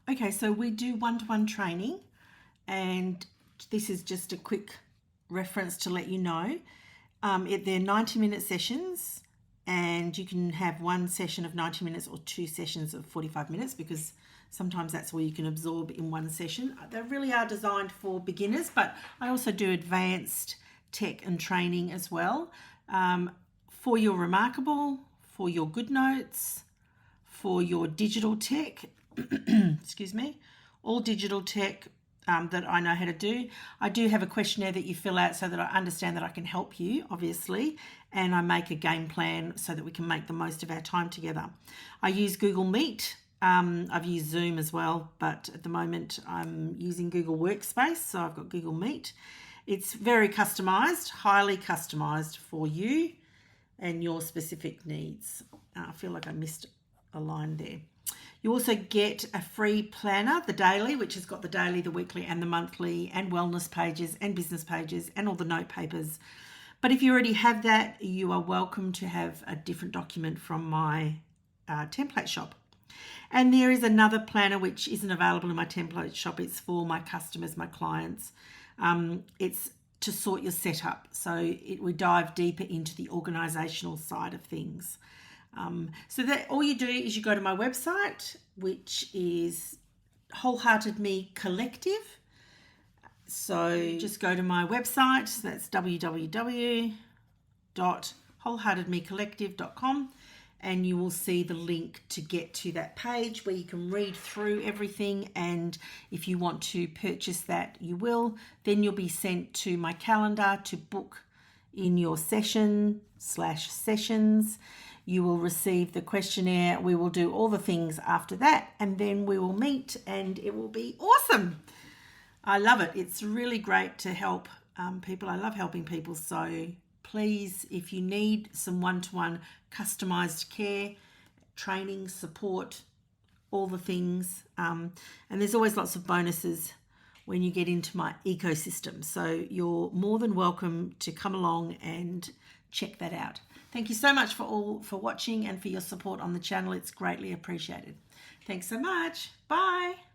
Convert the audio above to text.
Okay, so we do one-to-one training, and this is just a quick reference to let you know. They're 90-minute sessions, and you can have one session of 90 minutes or two sessions of 45 minutes because sometimes that's all you can absorb in one session. They really are designed for beginners, but I also do advanced tech and training as well. For your Remarkable, for your GoodNotes, for your digital tech, excuse me, all digital tech that I know how to do. I do have a questionnaire that you fill out so that I understand that I can help you, obviously, and I make a game plan so that we can make the most of our time together. I use Google Meet. I've used Zoom as well, but at the moment I'm using Google Workspace, so I've got Google Meet. It's very customized, highly customized for you and your specific needs. I feel like I missed a line there. You also get a free planner, the daily, which has got the daily, the weekly and the monthly and wellness pages and business pages and all the note papers. But if you already have that, you are welcome to have a different document from my template shop. And there is another planner which isn't available in my template shop. It's for my customers, my clients. It's to sort your setup. So we dive deeper into the organizational side of things. So that all you do is you go to my website, which is Wholehearted Me Collective. So just go to my website. So that's www.wholeheartedmecollective.com, and you will see the link to get to that page where you can read through everything. And if you want to purchase that, you will. Then you'll be sent to my calendar to book in your sessions. You will receive the questionnaire. We will do all the things after that, and then we will meet, and it will be awesome. I love it. It's really great to help people. I love helping people. So please, if you need some one-to-one customized care, training, support, all the things, and there's always lots of bonuses when you get into my ecosystem. So you're more than welcome to come along and check that out. Thank you so much for watching and for your support on the channel. It's greatly appreciated. Thanks so much. Bye.